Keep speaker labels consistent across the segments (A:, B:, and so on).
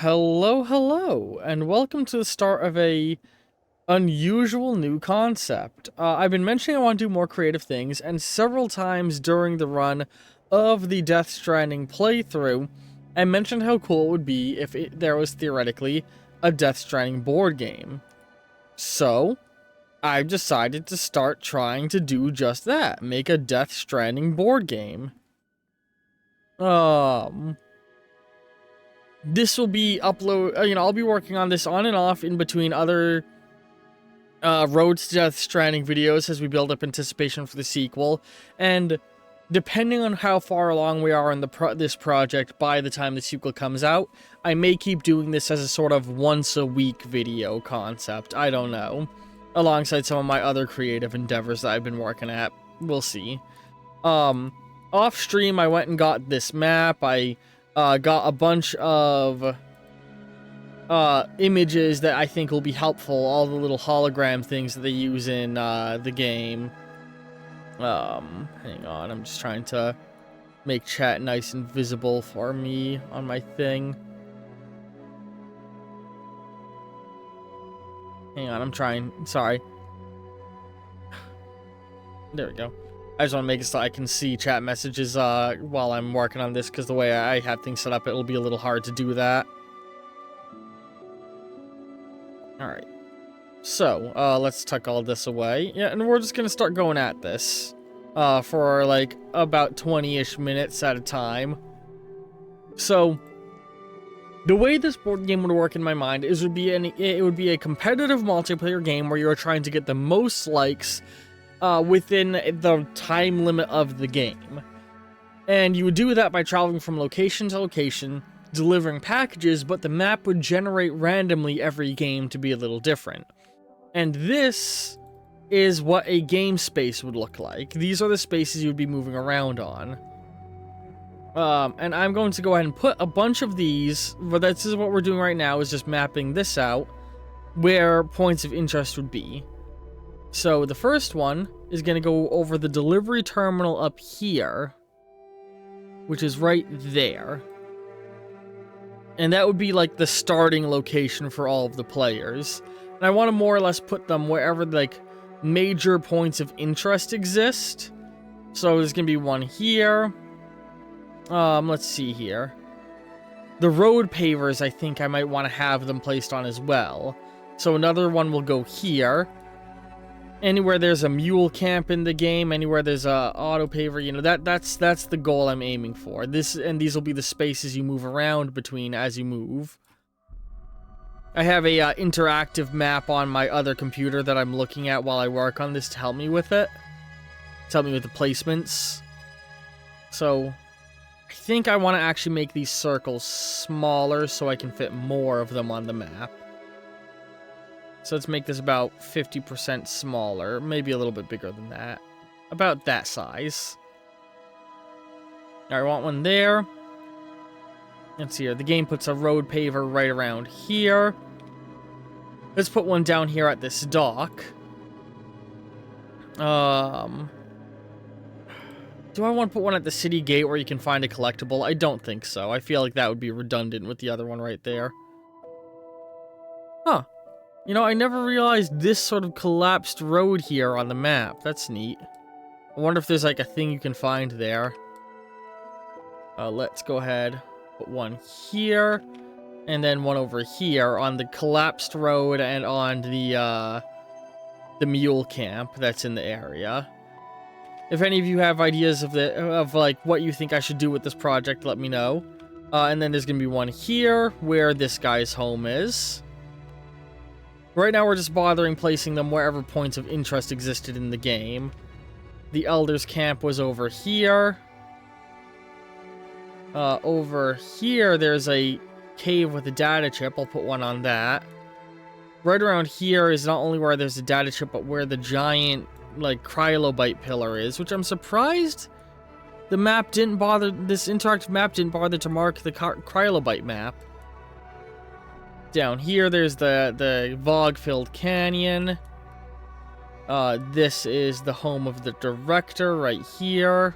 A: Hello, hello, and welcome to the start of a unusual new concept. I've been mentioning I want to do more creative things, and several times during the run of the Death Stranding playthrough, I mentioned how cool it would be if there was theoretically a Death Stranding board game. So, I've decided to start trying to do just that, make a Death Stranding board game. This will be I'll be working on this on and off in between other Road to Death Stranding videos as we build up anticipation for the sequel, and depending on how far along we are in this project by the time the sequel comes out, I may keep doing this as a sort of once-a-week video concept, I don't know, alongside some of my other creative endeavors that I've been working at. We'll see. Off stream, I went and got this map. I got a bunch of images that I think will be helpful, all the little hologram things that they use in the game. Hang on, I'm just trying to make chat nice and visible for me on my thing. Hang on, I'm trying, sorry. There we go. I just want to make it so I can see chat messages while I'm working on this, because the way I have things set up, it'll be a little hard to do that. Alright. So, let's tuck all this away. Yeah, and we're just gonna start going at this. For, like, about 20-ish minutes at a time. So, the way this board game would work in my mind is it would be a competitive multiplayer game where you're trying to get the most likes within the time limit of the game. And you would do that by traveling from location to location, delivering packages, but the map would generate randomly every game to be a little different. And this is what a game space would look like. These are the spaces you would be moving around on. And I'm going to go ahead and put a bunch of these, but this is what we're doing right now, is just mapping this out, where points of interest would be. So the first one is going to go over the delivery terminal up here, which is right there. And that would be like the starting location for all of the players. And I want to more or less put them wherever like major points of interest exist. So there's going to be one here. Let's see here. The road pavers, I think I might want to have them placed on as well. So another one will go here. Anywhere there's a mule camp in the game, anywhere there's a auto paver, you know, that's the goal I'm aiming for. These will be the spaces you move around between as you move. I have a interactive map on my other computer that I'm looking at while I work on this to help me with it. To help me with the placements. So, I think I want to actually make these circles smaller so I can fit more of them on the map. So let's make this about 50% smaller, maybe a little bit bigger than that. About that size. I want one there. Let's see here. The game puts a road paver right around here. Let's put one down here at this dock. Do I want to put one at the city gate where you can find a collectible? I don't think so. I feel like that would be redundant with the other one right there. Huh. You know, I never realized this sort of collapsed road here on the map. That's neat. I wonder if there's like a thing you can find there. Let's go ahead. Put one here. And then one over here on the collapsed road and on the mule camp that's in the area. If any of you have ideas of like what you think I should do with this project, let me know. And then there's gonna be one here where this guy's home is. Right now we're just bothering placing them wherever points of interest existed in the game. The Elder's camp was over here. Over here there's a cave with a data chip. I'll put one on that. Right around here is not only where there's a data chip, but where the giant, like, cryolobite pillar is, which I'm surprised the map didn't bother, this interactive map didn't bother to mark the cryolobite map. Down here, there's the Vog-filled canyon. This is the home of the director right here.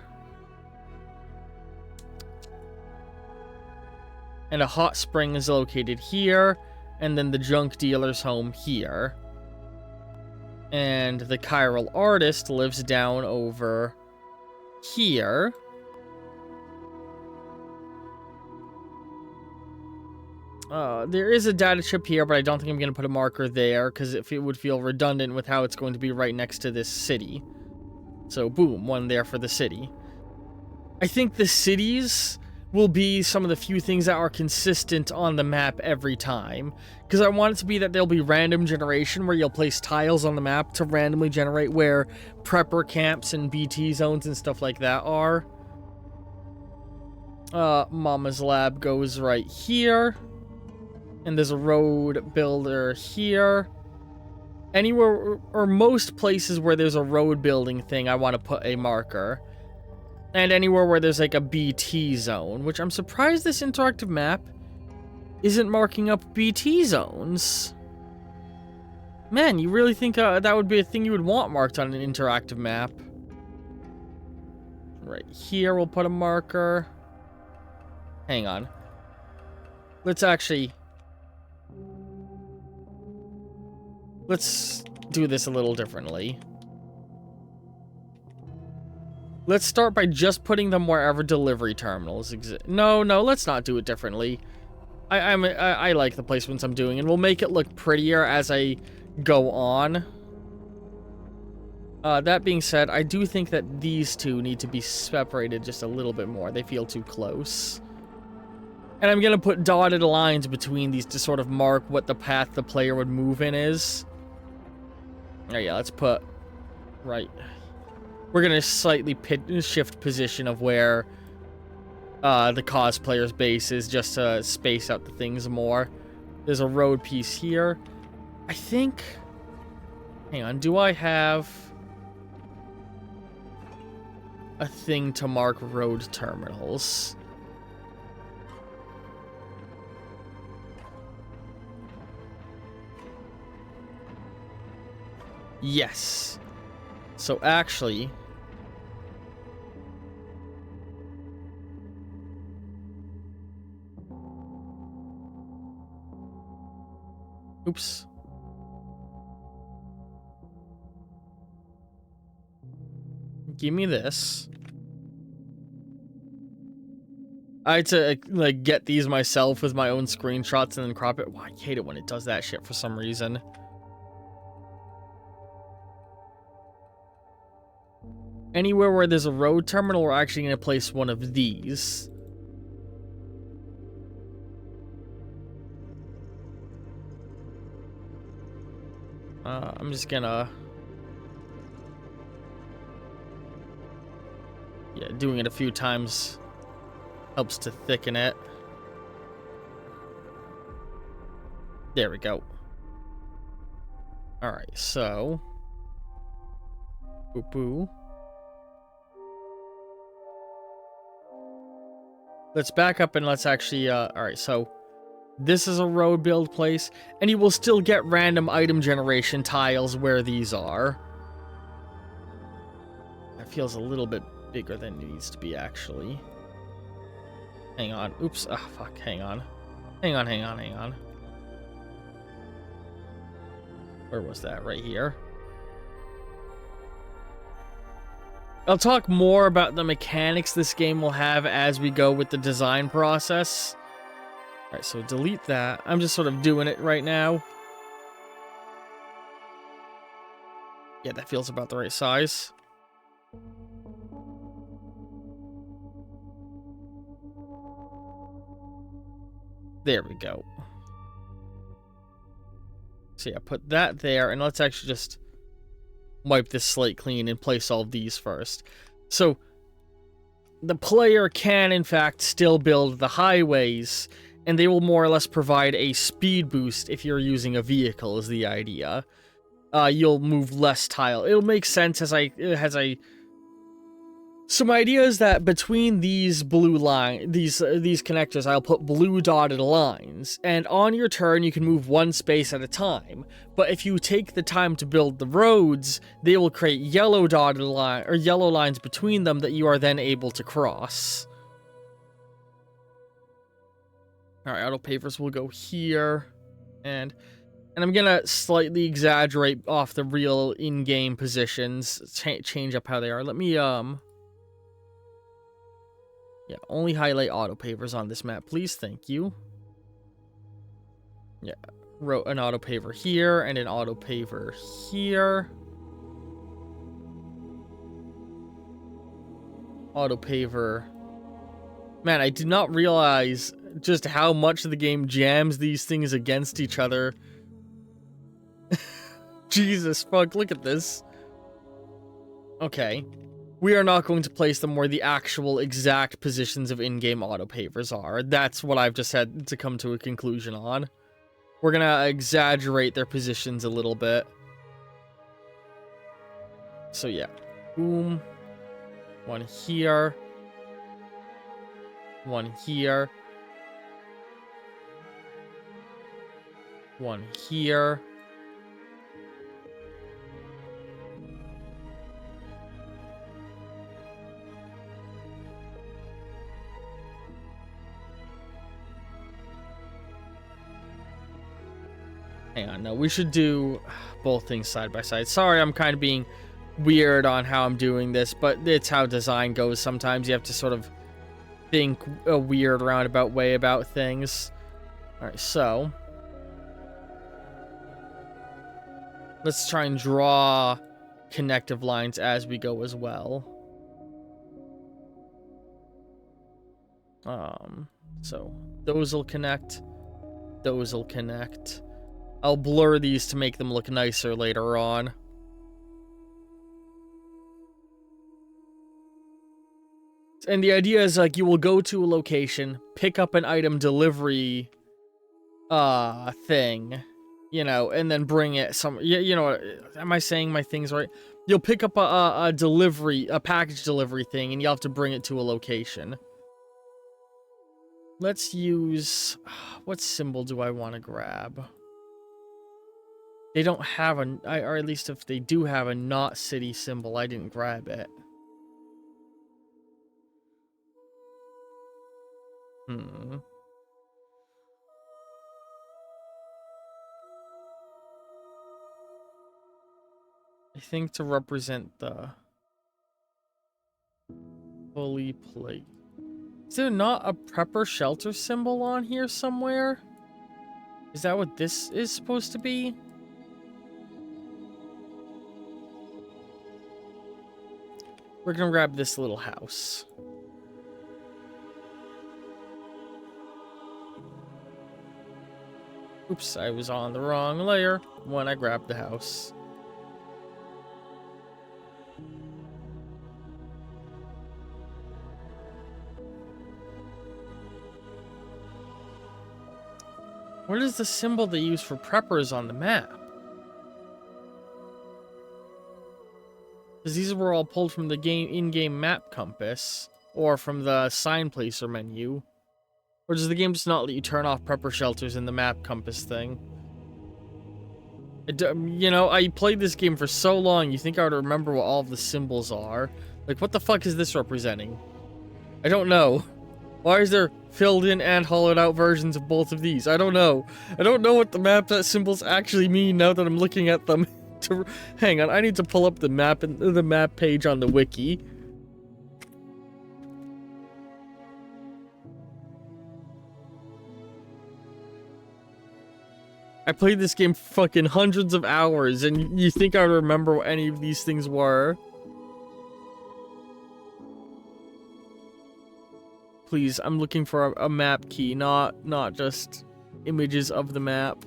A: And a hot spring is located here. And then the junk dealer's home here. And the chiral artist lives down over here. There is a data chip here, but I don't think I'm going to put a marker there, because it would feel redundant with how it's going to be right next to this city. So, boom, one there for the city. I think the cities will be some of the few things that are consistent on the map every time. Because I want it to be that there'll be random generation, where you'll place tiles on the map to randomly generate where prepper camps and BT zones and stuff like that are. Mama's lab goes right here. And there's a road builder here. Anywhere, or most places where there's a road building thing, I want to put a marker. And anywhere where there's like a BT zone, which I'm surprised this interactive map isn't marking up BT zones. Man, you really think that would be a thing you would want marked on an interactive map? Right here, we'll put a marker. Hang on. Let's do this a little differently. Let's start by just putting them wherever delivery terminals exist. No, let's not do it differently. I like the placements I'm doing, and we'll make it look prettier as I go on. That being said, I do think that these two need to be separated just a little bit more. They feel too close. And I'm going to put dotted lines between these to sort of mark what the path the player would move in is. Oh yeah, let's put... Right. We're going to slightly shift position of where the cosplayer's base is, just to space out the things more. There's a road piece here. I think... Hang on, do I have a thing to mark road terminals? Yes. So actually... Oops. Give me this. I had to, like, get these myself with my own screenshots and then crop it. Well, I hate it when it does that shit for some reason. Anywhere where there's a road terminal, we're actually going to place one of these. I'm just gonna... Yeah, doing it a few times helps to thicken it. There we go. Alright, so... Boo-boo. Let's back up and let's actually, alright, so... This is a road build place, and you will still get random item generation tiles where these are. That feels a little bit bigger than it needs to be, actually. Hang on. Oops. Ah, fuck. Hang on. Hang on. Where was that? Right here. I'll talk more about the mechanics this game will have as we go with the design process. Alright, so delete that. I'm just sort of doing it right now. Yeah, that feels about the right size. There we go. So yeah, put that there, and let's actually just wipe this slate clean and place all of these first. So, the player can, in fact, still build the highways, and they will more or less provide a speed boost if you're using a vehicle, is the idea. You'll move less tile. It'll make sense as I... Some ideas that between these blue these connectors, I'll put blue dotted lines, and on your turn you can move one space at a time. But if you take the time to build the roads, they will create yellow dotted yellow lines between them that you are then able to cross. All right, auto pavers will go here, and I'm gonna slightly exaggerate off the real in-game positions, change up how they are. Let me yeah, only highlight auto pavers on this map, please. Thank you. Yeah, wrote an auto paver here and an auto paver here. Auto paver. Man, I did not realize just how much the game jams these things against each other. Jesus fuck, look at this. Okay. We are not going to place them where the actual exact positions of in-game auto pavers are. That's what I've just had to come to a conclusion on. We're gonna exaggerate their positions a little bit. So yeah. Boom. One here. One here. One here. Hang on, no, we should do both things side by side. Sorry, I'm kind of being weird on how I'm doing this, but it's how design goes. Sometimes you have to sort of think a weird roundabout way about things. Alright, so let's try and draw connective lines as we go as well. So those will connect. Those will connect. I'll blur these to make them look nicer later on. And the idea is, like, you will go to a location, pick up an item delivery thing, you know, and then bring it you know, am I saying my things right? You'll pick up a package delivery thing, and you'll have to bring it to a location. Let's use, what symbol do I want to grab? They don't have or at least if they do have a not city symbol, I didn't grab it. I think to represent the holy plate. Is there not a prepper shelter symbol on here somewhere? Is that what this is supposed to be? We're gonna grab this little house. Oops, I was on the wrong layer when I grabbed the house. What is the symbol they use for preppers on the map? Because these were all pulled from the in-game map compass, or from the sign placer menu. Or does the game just not let you turn off prepper shelters in the map compass thing? You know, I played this game for so long, you think I would remember what all of the symbols are. Like, what the fuck is this representing? I don't know. Why is there filled in and hollowed out versions of both of these? I don't know. I don't know what the map symbols actually mean now that I'm looking at them. Hang on, I need to pull up the map and the map page on the wiki. I played this game fucking hundreds of hours, and you think I would remember what any of these things were? Please, I'm looking for a map key, not just images of the map.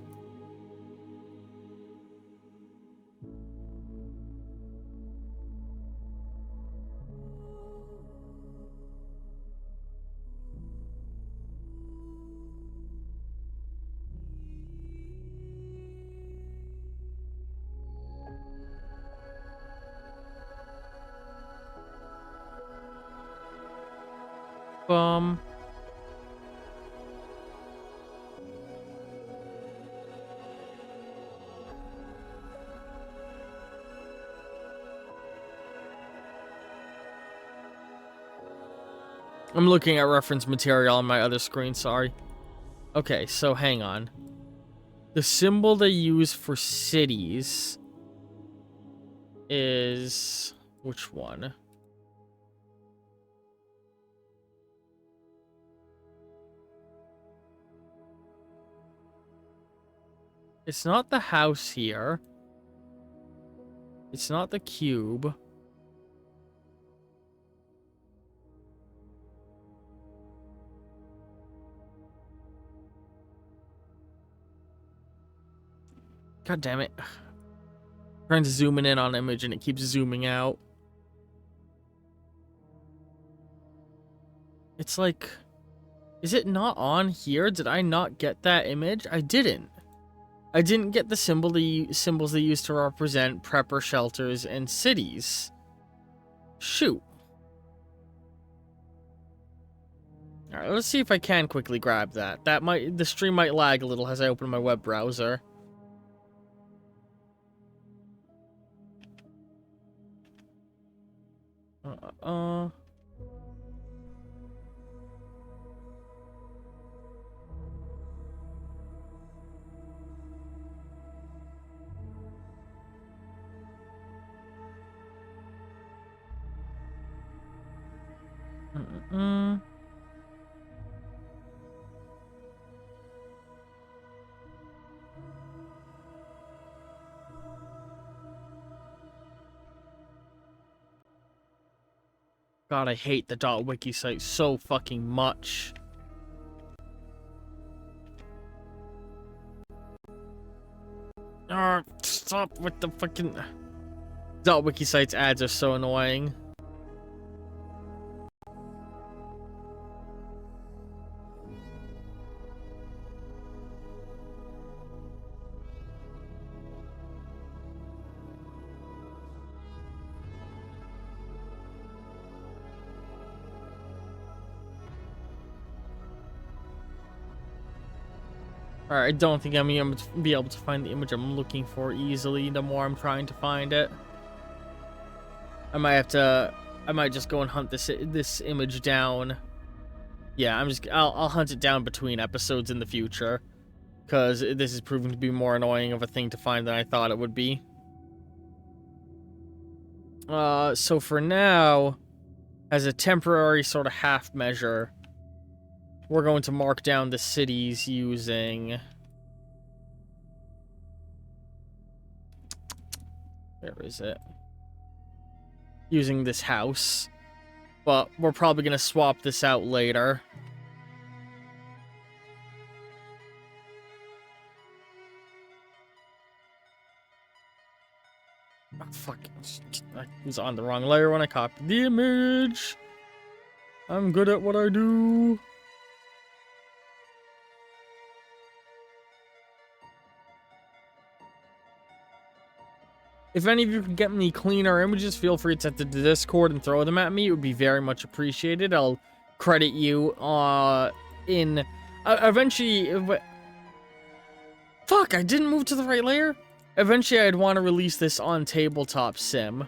A: I'm looking at reference material on my other screen, sorry. Okay, so hang on. The symbol they use for cities is... which one? It's not the house here. It's not the cube. God damn it. I'm trying to zoom in on an image and it keeps zooming out. It's like... is it not on here? Did I not get that image? I didn't. I didn't get the symbols they use to represent prepper shelters and cities. Shoot. Alright, let's see if I can quickly grab that. The stream might lag a little as I open my web browser. God, I hate the .wiki site so fucking much. Stop with the fucking... .wiki site's ads are so annoying. Alright, I don't think I'm going to be able to find the image I'm looking for easily the more I'm trying to find it. I might just go and hunt this image down. Yeah, I'll hunt it down between episodes in the future. Because this is proving to be more annoying of a thing to find than I thought it would be. So for now, as a temporary sort of half measure, we're going to mark down the cities using... where is it? Using this house. But we're probably going to swap this out later. Oh, fuck. I was on the wrong layer when I copied the image. I'm good at what I do. If any of you can get me cleaner images, feel free to the Discord and throw them at me. It would be very much appreciated. I'll credit you in... eventually... fuck, I didn't move to the right layer? Eventually, I'd want to release this on Tabletop Sim.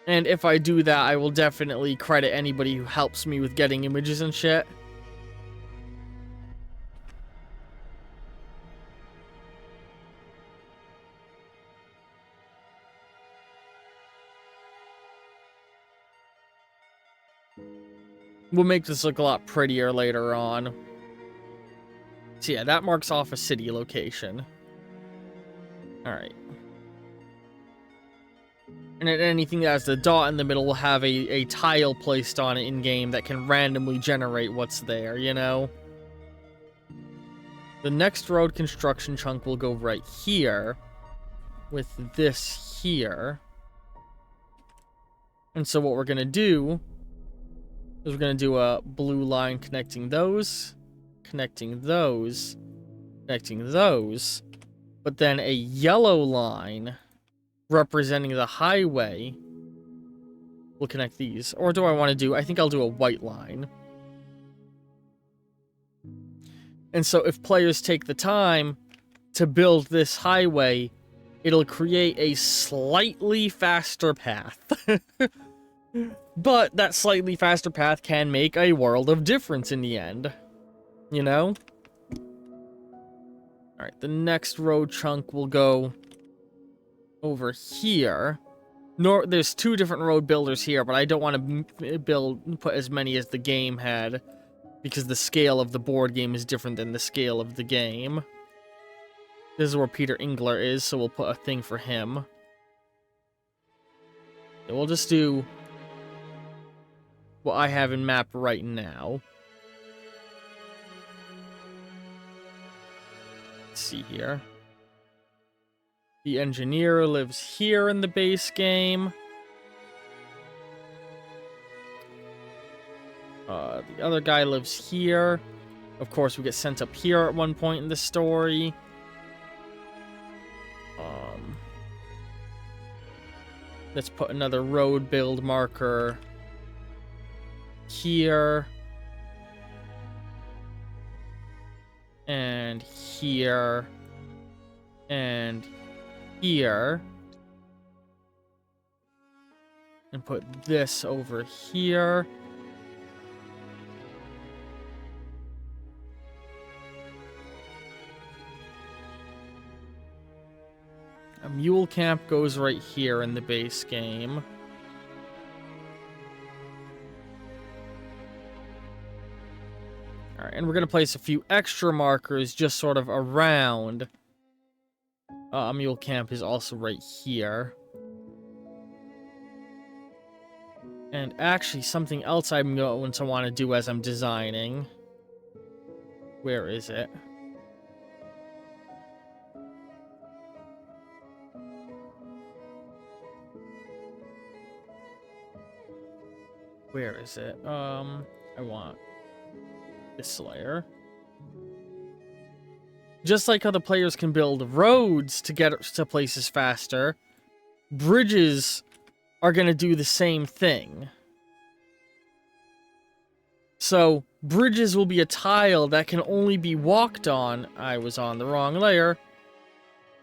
A: And if I do that, I will definitely credit anybody who helps me with getting images and shit. We'll make this look a lot prettier later on. So yeah, that marks off a city location. Alright. And anything that has the dot in the middle will have a tile placed on it in-game that can randomly generate what's there, you know? The next road construction chunk will go right here, with this here. And so what we're going to do is we're going to do a blue line connecting those, connecting those, connecting those, but then a yellow line representing the highway will connect these. Or do I want to do... I think I'll do a white line. And so if players take the time to build this highway, it'll create a slightly faster path. But that slightly faster path can make a world of difference in the end. You know? Alright, the next road chunk will go over here. There's two different road builders here, but I don't want to put as many as the game had, because the scale of the board game is different than the scale of the game. This is where Peter Engler is, so we'll put a thing for him. And we'll just do what I have in map right now. Let's see here. The engineer lives here in the base game. The other guy lives here. Of course, we get sent up here at one point in the story. Let's put another road build marker here. And here. And here. And put this over here. A mule camp goes right here in the base game. Alright, and we're going to place a few extra markers just sort of around. A mule camp is also right here. And actually, something else I'm going to want to do as I'm designing. Where is it? Where is it? I want this layer. Just like how the players can build roads to get to places faster, bridges are going to do the same thing. So, bridges will be a tile that can only be walked on. I was on the wrong layer.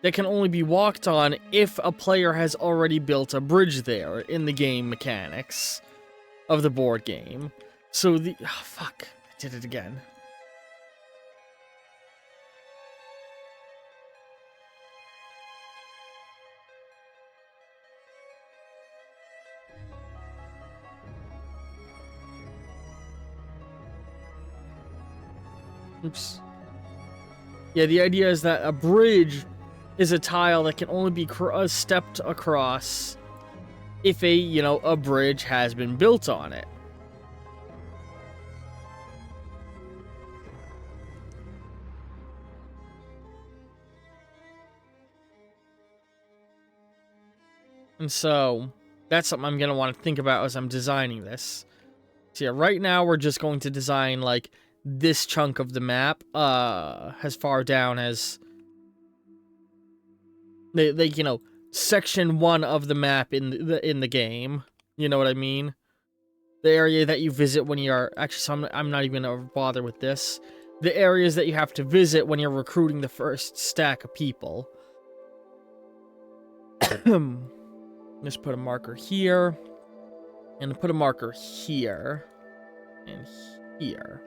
A: That can only be walked on if a player has already built a bridge there in the game mechanics of the board game. So the... Oh, fuck. I did it again. Oops. Yeah, the idea is that a bridge is a tile that can only be stepped across if a bridge has been built on it. And so, that's something I'm going to want to think about as I'm designing this. So yeah, right now we're just going to design, like, this chunk of the map, as far down as... Section 1 of the map in the game. You know what I mean? The area that you visit when you're... Actually, so I'm not even going to bother with this. The areas that you have to visit when you're recruiting the first stack of people. Just put a marker here. And put a marker here. And here.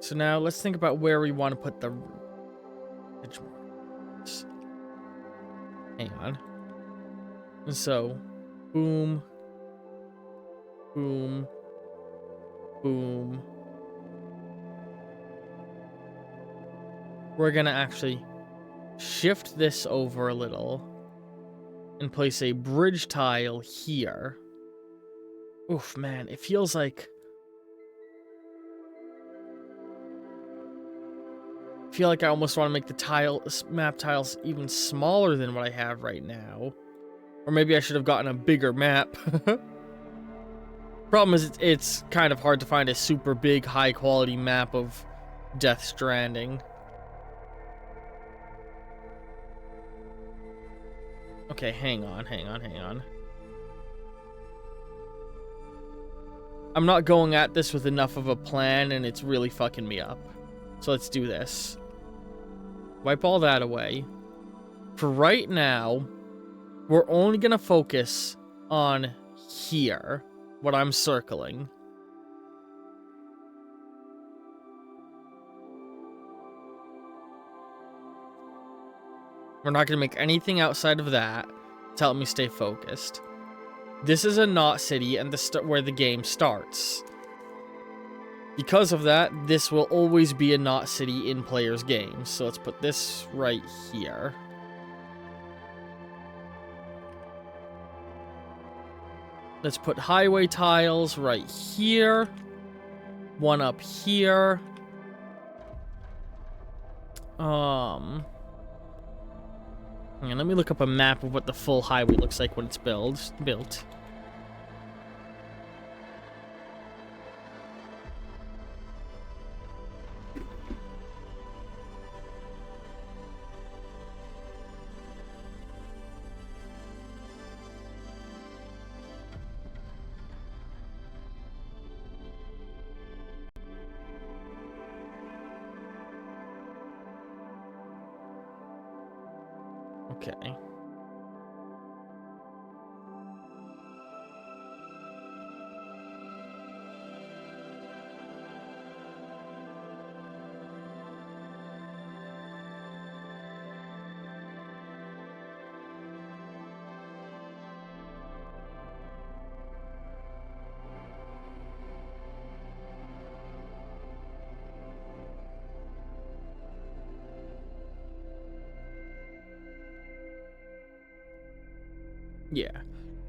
A: So now let's think about where we want to put the... Hang on. So, boom, boom, boom. We're gonna actually shift this over a little and place a bridge tile here. Oof, man, it feels like... I feel like I almost want to make the map tiles even smaller than what I have right now. Or maybe I should have gotten a bigger map. Problem is, it's kind of hard to find a super big, high-quality map of Death Stranding. Okay, hang on. I'm not going at this with enough of a plan, and it's really fucking me up. So let's do this. Wipe all that away. For right now, we're only going to focus on here, what I'm circling. We're not going to make anything outside of that to help me stay focused. This is a not city and where the game starts. Because of that, this will always be a not city in players' games. So let's put this right here. Let's put highway tiles right here. One up here. And let me look up a map of what the full highway looks like when it's built. Okay. Yeah.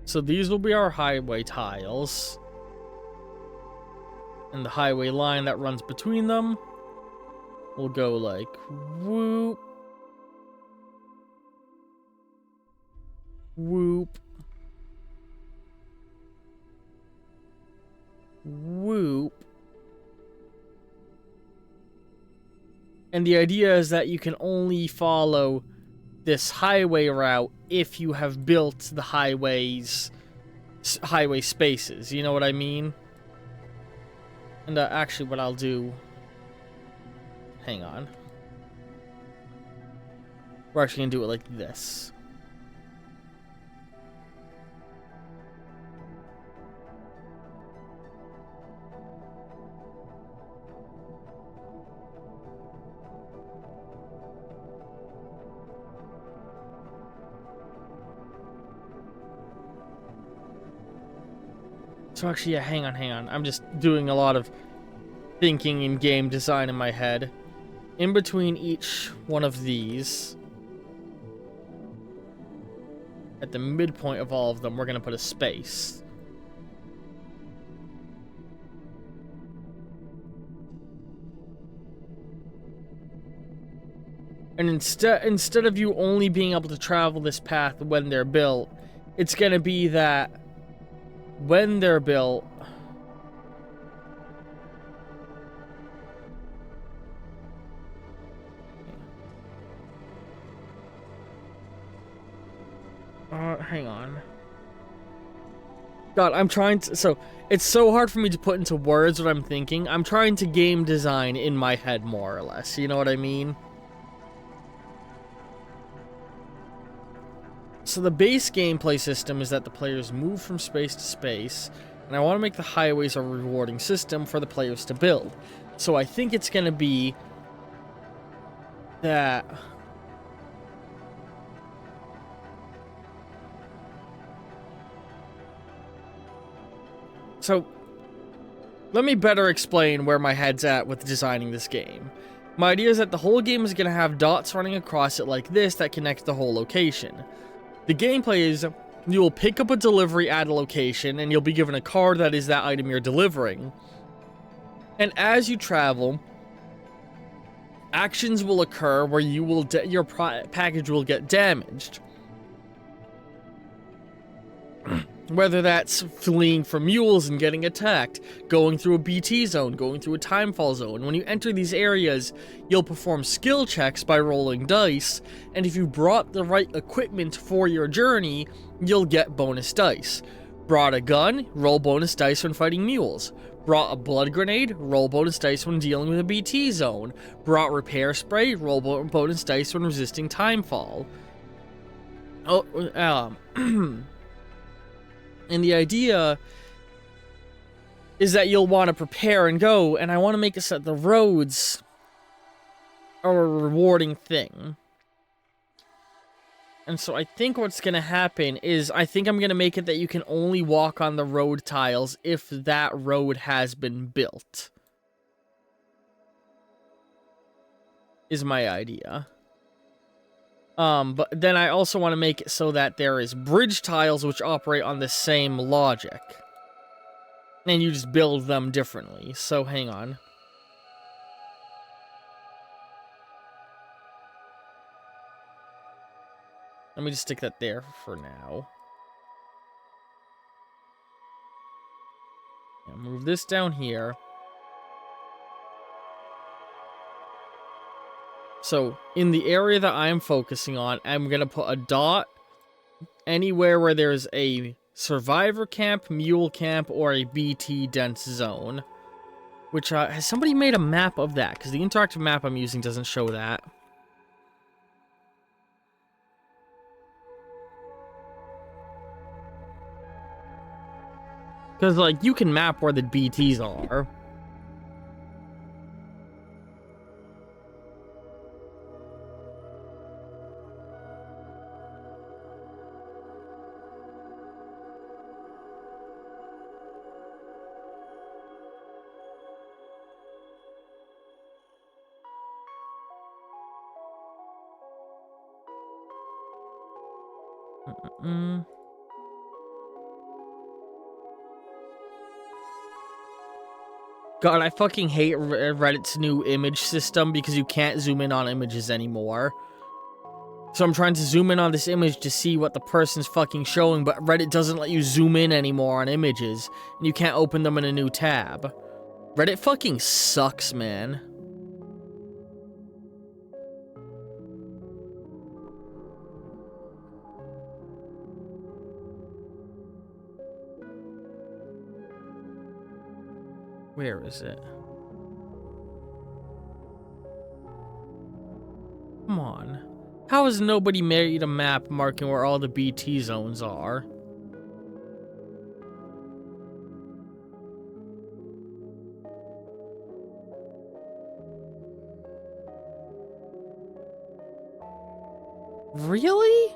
A: So these will be our highway tiles. And the highway line that runs between them will go like whoop. Whoop. Whoop. And the idea is that you can only follow this highway route if you have built the highway spaces. You know what I mean? And actually what I'll do... Hang on. We're actually going to do it like this. So actually, yeah, hang on. I'm just doing a lot of thinking in game design in my head. In between each one of these, at the midpoint of all of them, we're going to put a space. And instead of you only being able to travel this path when they're built, it's going to be that when they're built, hang on. God, I'm trying to, so it's so hard for me to put into words what I'm thinking. I'm trying to game design in my head more or less. You know what I mean? So the base gameplay system is that the players move from space to space, and I want to make the highways a rewarding system for the players to build. So I think it's going to be that... So, let me better explain where my head's at with designing this game. My idea is that the whole game is going to have dots running across it like this that connect the whole location. The gameplay is, you will pick up a delivery at a location, and you'll be given a card that is that item you're delivering. And as you travel, actions will occur where you will your package will get damaged. Whether that's fleeing from mules and getting attacked, going through a BT zone, going through a timefall zone. When you enter these areas, you'll perform skill checks by rolling dice, and if you brought the right equipment for your journey, you'll get bonus dice. Brought a gun, roll bonus dice when fighting mules. Brought a blood grenade, roll bonus dice when dealing with a BT zone. Brought repair spray, roll bonus dice when resisting timefall. And the idea is that you'll want to prepare and go, and I want to make it so that the roads are a rewarding thing. And so I think what's going to happen is I think I'm going to make it that you can only walk on the road tiles if that road has been built. Is my idea. But then I also want to make it so that there is bridge tiles which operate on the same logic. And you just build them differently. So hang on. Let me just stick that there for now. Yeah, move this down here. So, in the area that I'm focusing on, I'm going to put a dot anywhere where there's a survivor camp, mule camp, or a BT dense zone. Which, has somebody made a map of that? Because the interactive map I'm using doesn't show that. Because, like, you can map where the BTs are. God, I fucking hate Reddit's new image system because you can't zoom in on images anymore. So I'm trying to zoom in on this image to see what the person's fucking showing, but Reddit doesn't let you zoom in anymore on images, and you can't open them in a new tab. Reddit fucking sucks, man. Where is it? Come on. How has nobody made a map marking where all the BT zones are? Really?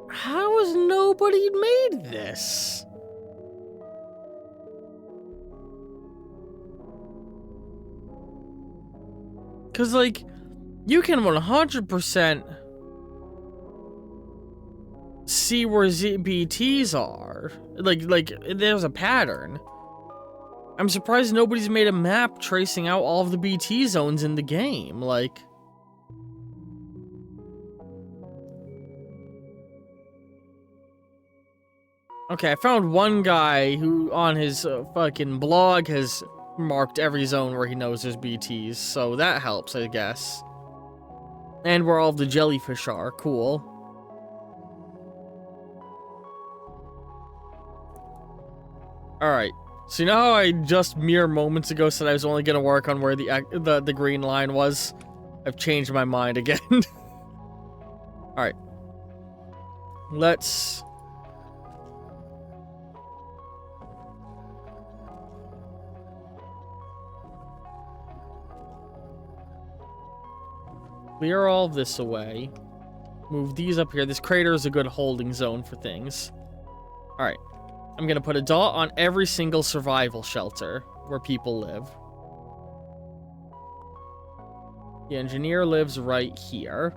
A: How has nobody made this? Because, like, you can 100% see where ZBTs are. Like, there's a pattern. I'm surprised nobody's made a map tracing out all of the BT zones in the game. Like... Okay, I found one guy who, on his fucking blog, has marked every zone where he knows there's BTs, so that helps, I guess. And where all the jellyfish are. Cool. Alright. So you know how I just mere moments ago said I was only going to work on where the green line was? I've changed my mind again. Alright. Let's... clear all this away. Move these up here. This crater is a good holding zone for things. Alright. I'm gonna put a dot on every single survival shelter where people live. The engineer lives right here.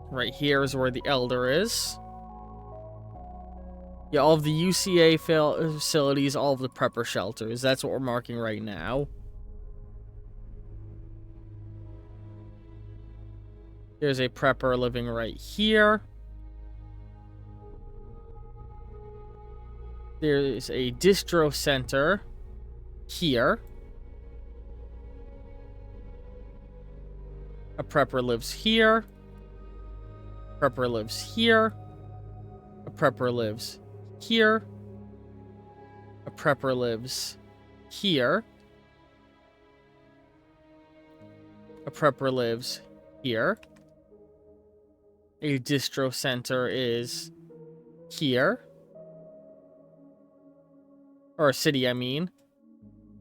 A: Right here is where the elder is. Yeah, all of the UCA facilities, all of the prepper shelters. That's what we're marking right now. There's a prepper living right here. There's a distro center here. A prepper lives here. Prepper lives here. A prepper lives here. A prepper lives here. A prepper lives here. A distro center is here. Or a city, I mean.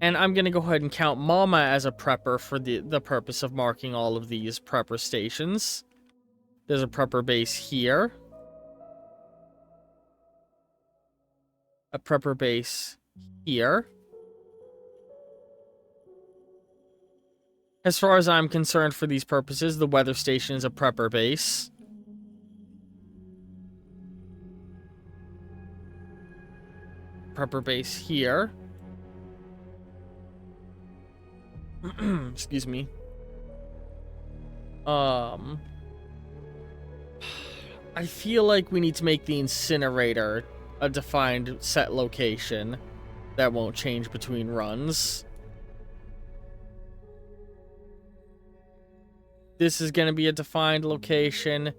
A: And I'm going to go ahead and count Mama as a prepper for the purpose of marking all of these prepper stations. There's a prepper base here. A prepper base here. As far as I'm concerned for these purposes, the weather station is a prepper base. Prepper base here. Excuse me. I feel like we need to make the incinerator a defined set location that won't change between runs. This is going to be a defined location,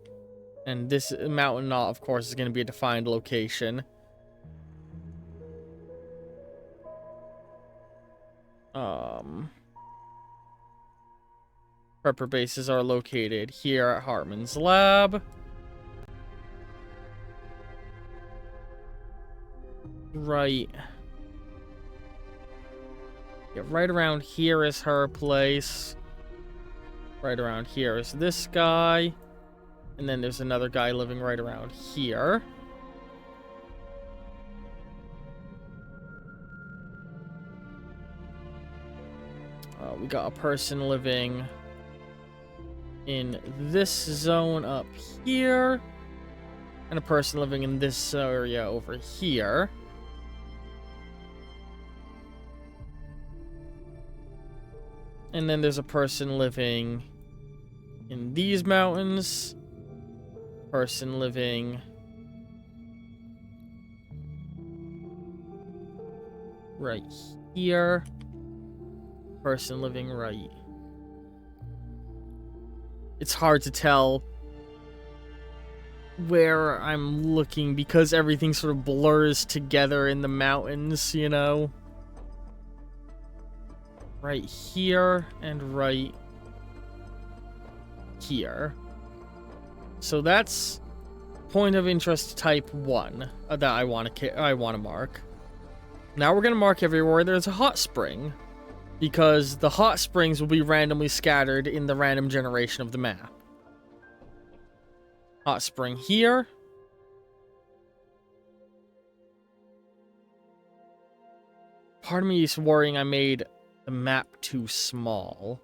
A: and this mountain knot, of course, is going to be a defined location. Prepper bases are located here at Hartman's lab. Right. Yeah, right around here is her place. Right around here is this guy. And then there's another guy living right around here. We got a person living in this zone up here. And a person living in this area over here. And then there's a person living in these mountains. Person living right here. Person living right. It's hard to tell where I'm looking because everything sort of blurs together in the mountains, you know? Right here and right here. So that's point of interest type 1 that I want to mark. Now we're going to mark everywhere there's a hot spring, because the hot springs will be randomly scattered in the random generation of the map. Hot spring here. Part of me is worrying I made the map too small.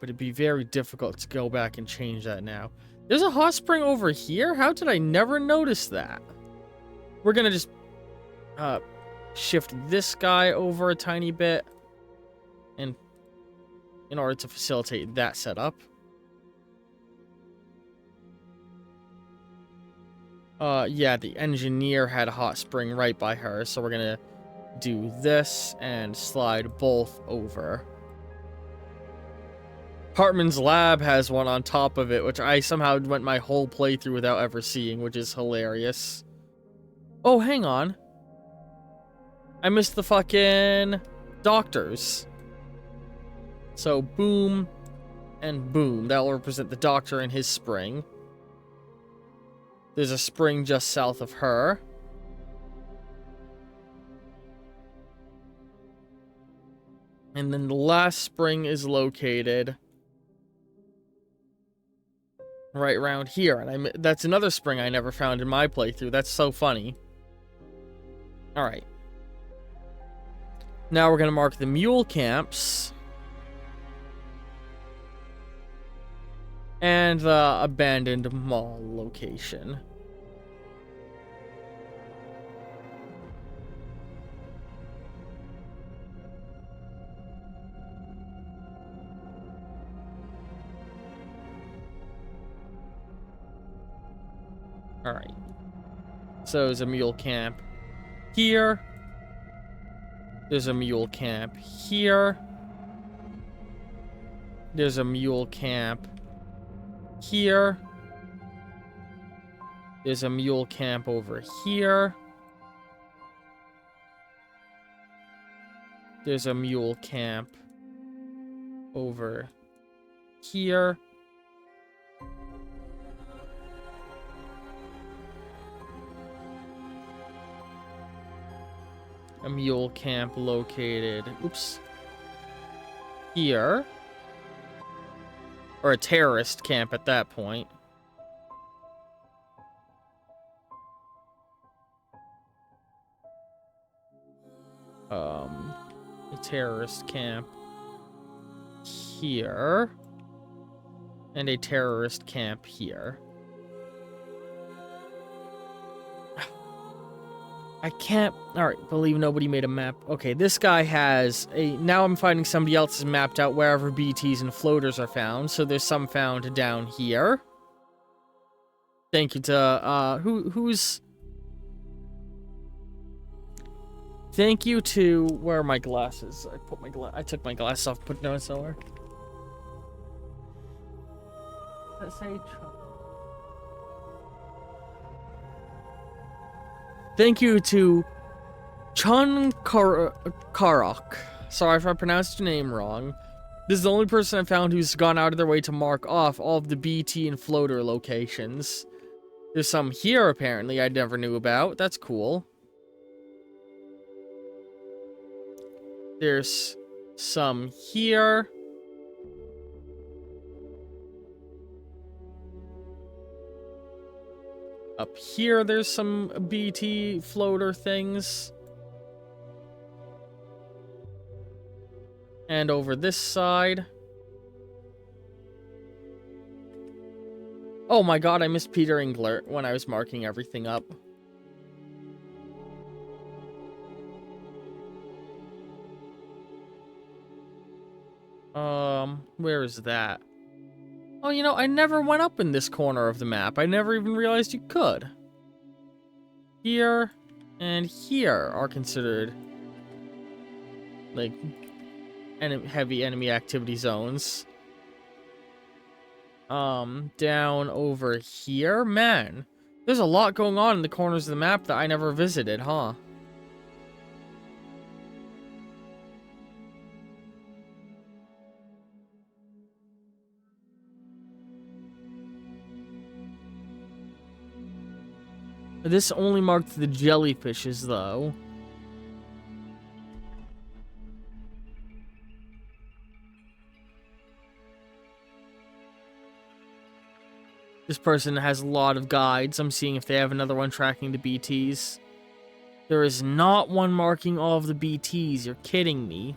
A: But it'd be very difficult to go back and change that now. There's a hot spring over here? How did I never notice that? We're gonna just shift this guy over a tiny bit, and in order to facilitate that setup. Yeah, the engineer had a hot spring right by her, so we're gonna do this and slide both over. Hartman's lab has one on top of it, which I somehow went my whole playthrough without ever seeing, which is hilarious. Oh, hang on. I missed the fucking doctors. So, boom and boom. That will represent the doctor and his spring. There's a spring just south of her. And then the last spring is located right around here. And that's another spring I never found in my playthrough. That's so funny. Alright. Now we're going to mark the mule camps. And the abandoned mall location. Alright. So there's a mule camp here. There's a mule camp here. There's a mule camp here. There's a mule camp over here. There's a mule camp over here. a mule camp located, oops, here. Or a terrorist camp at that point. A terrorist camp here. And a terrorist camp here. I can't... Alright, believe nobody made a map. Okay, this guy has a... Now I'm finding somebody else's mapped out wherever BTs and floaters are found. So there's some found down here. Thank you to... Who's... Thank you to... Where are my glasses? I took my glasses off, put them somewhere. Let's say... Thank you to Chun Karok. Sorry if I pronounced your name wrong. This is the only person I've found who's gone out of their way to mark off all of the BT and floater locations. There's some here, apparently, I never knew about. That's cool. There's some here. Up here, there's some BT floater things. And over this side. Oh my god, I missed Peter Englert when I was marking everything up. Where is that? Oh, you know, I never went up in this corner of the map. I never even realized you could. Here and here are considered, like, heavy enemy activity zones. Down over here? Man, there's a lot going on in the corners of the map that I never visited, huh? This only marked the jellyfishes, though. This person has a lot of guides. I'm seeing if they have another one tracking the BTs. There is not one marking all of the BTs. You're kidding me.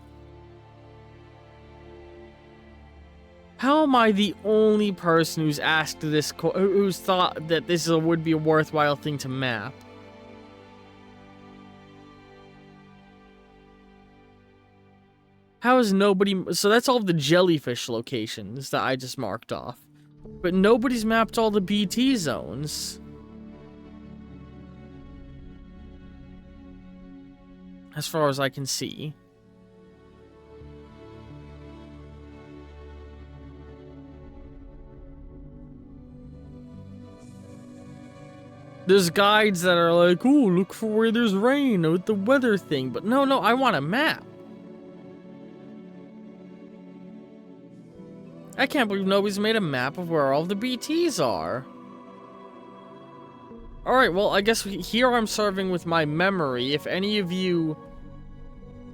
A: How am I the only person who's asked this, who's thought that this would be a worthwhile thing to map? How is nobody... So that's all of the jellyfish locations that I just marked off. But nobody's mapped all the BT zones. As far as I can see. There's guides that are like, oh, look for where there's rain with the weather thing. But no, I want a map. I can't believe nobody's made a map of where all the BTs are. Alright, well, I guess here I'm serving with my memory. If any of you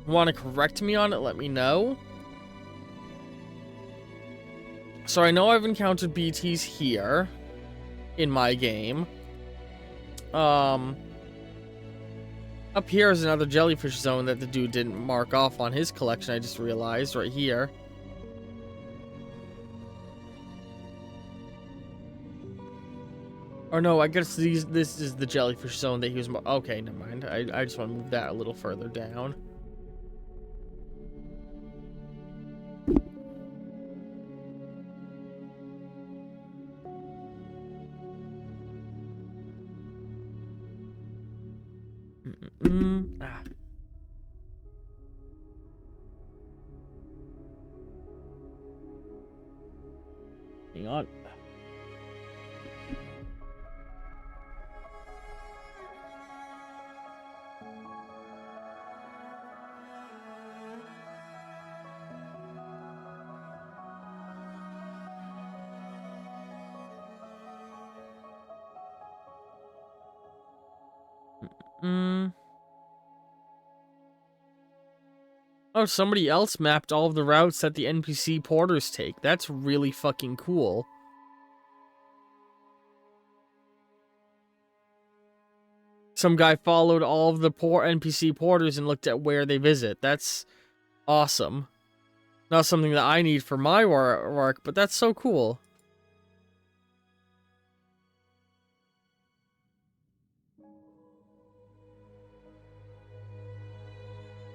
A: want to correct me on it, let me know. So I know I've encountered BTs here in my game. Up here is another jellyfish zone that the dude didn't mark off on his collection, I just realized, right here. Or no, I guess this is the jellyfish zone that he was... Okay, never mind. I just want to move that a little further down. Ah. Hang on. Oh, somebody else mapped all of the routes that the NPC porters take. That's really fucking cool. Some guy followed all of the poor NPC porters and looked at where they visit. That's awesome. Not something that I need for my work, but that's so cool.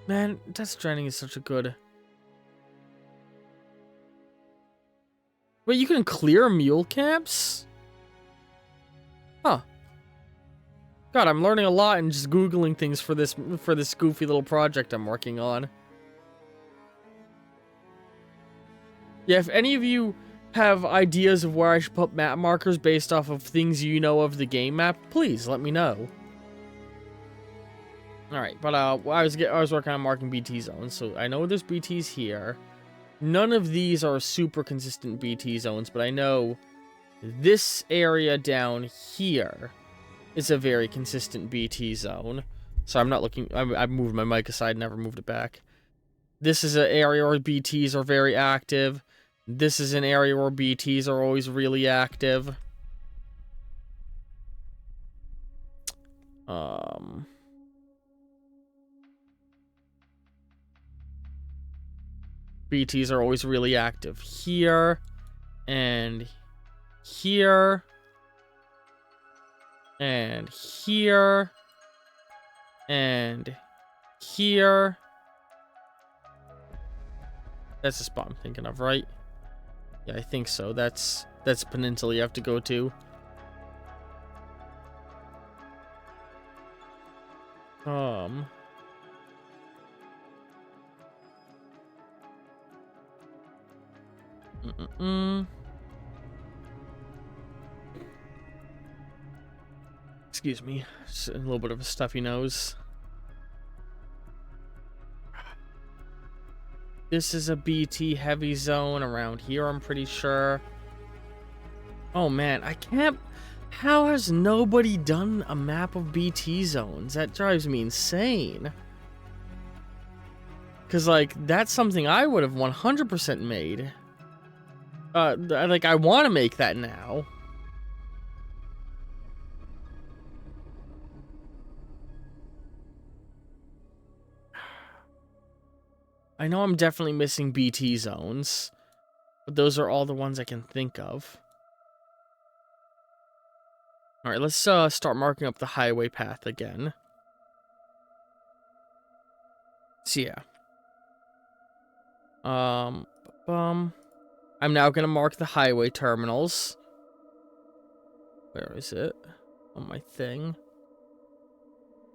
A: Man, Death Stranding is such a good... Wait, you can clear mule camps? Huh. God, I'm learning a lot and just Googling things for this goofy little project I'm working on. Yeah, if any of you have ideas of where I should put map markers based off of things you know of the game map, please let me know. Alright, but I was working on marking BT zones, so I know there's BTs here. None of these are super consistent BT zones, but I know this area down here is a very consistent BT zone. So I'm not looking... I moved my mic aside, never moved it back. This is an area where BTs are very active. This is an area where BTs are always really active. BTs are always really active here and here and here and here. That's the spot I'm thinking of, right? Yeah, I think so. That's peninsula you have to go to. Excuse me. Just a little bit of a stuffy nose. This is a BT heavy zone around here, I'm pretty sure. Oh man, I can't... How has nobody done a map of BT zones? That drives me insane. Because, like, that's something I would have 100% made. Like, I want to make that now. I know I'm definitely missing BT zones, but those are all the ones I can think of. Alright, let's start marking up the highway path again. So yeah. I'm now gonna mark the highway terminals. Where is it? On my thing.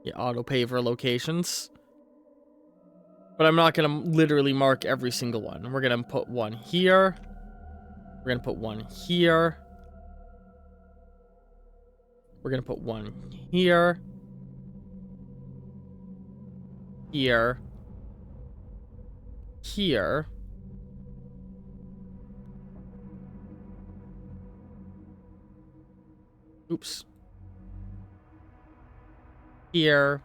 A: Yeah, auto paver locations. But I'm not gonna literally mark every single one. We're gonna put one here. We're gonna put one here. We're gonna put one here. Here. Here. Oops. Here.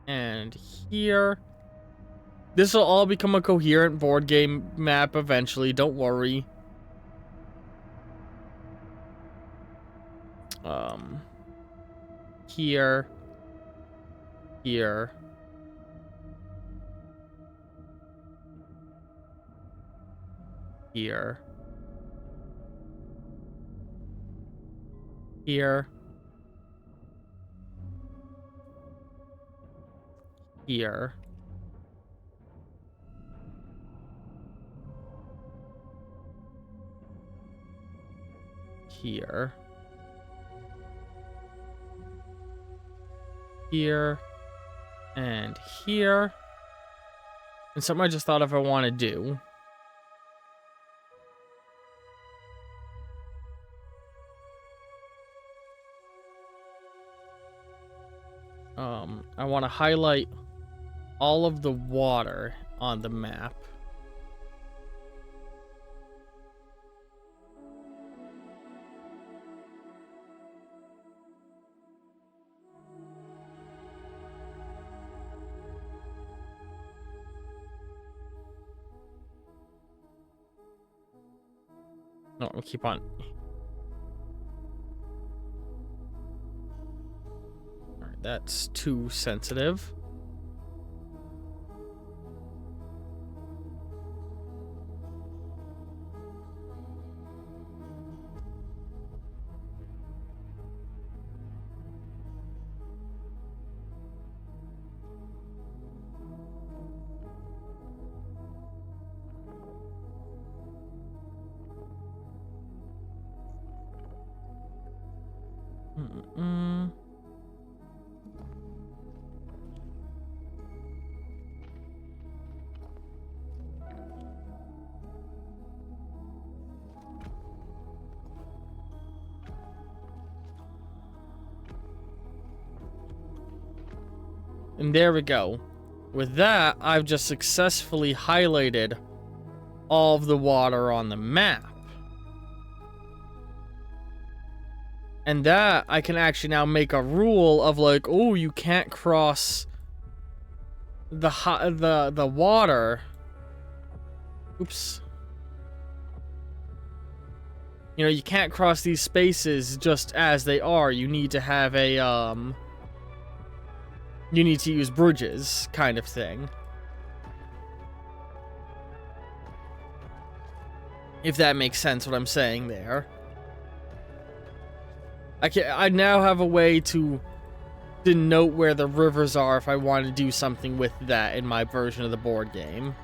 A: And here. This will all become a coherent board game map eventually, don't worry. Here. Here. Here. Here. Here. Here. Here. And here. And something I just thought of I want to do. I want to highlight all of the water on the map. No, we'll keep on. Alright, that's too sensitive. And there we go. With that, I've just successfully highlighted all of the water on the map. And that, I can actually now make a rule of like, oh, you can't cross the water. Oops. You know, you can't cross these spaces just as they are. You need to have a, you need to use bridges, kind of thing. If that makes sense, what I'm saying there. I now have a way to denote where the rivers are if I want to do something with that in my version of the board game.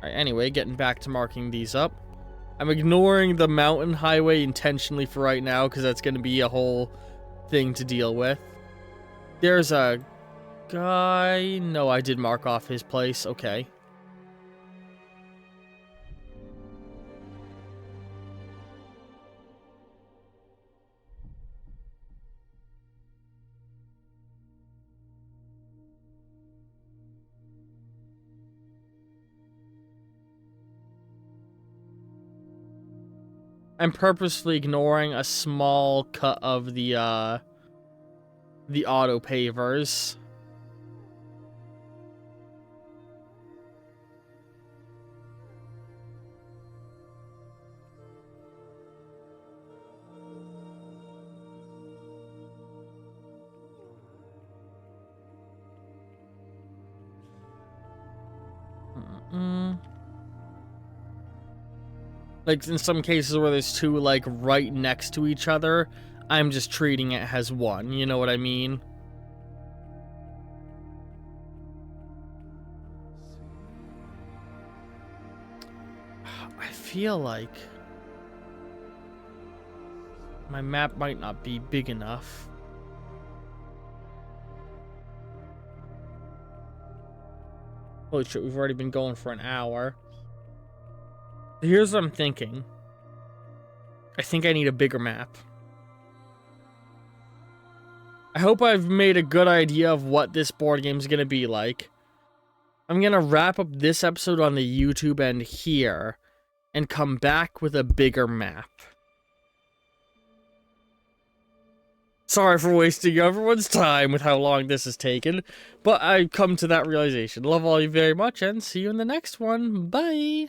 A: Alright, anyway, getting back to marking these up. I'm ignoring the mountain highway intentionally for right now, because that's going to be a whole thing to deal with. There's a guy... No, I did mark off his place. Okay. I'm purposely ignoring a small cut of the auto pavers. Like, in some cases where there's two, like, right next to each other, I'm just treating it as one, you know what I mean? I feel like my map might not be big enough. Holy shit, we've already been going for an hour. Here's what I'm thinking. I think I need a bigger map. I hope I've made a good idea of what this board game is going to be like. I'm going to wrap up this episode on the YouTube end here and come back with a bigger map. Sorry for wasting everyone's time with how long this has taken, but I've come to that realization. Love all you very much and see you in the next one. Bye!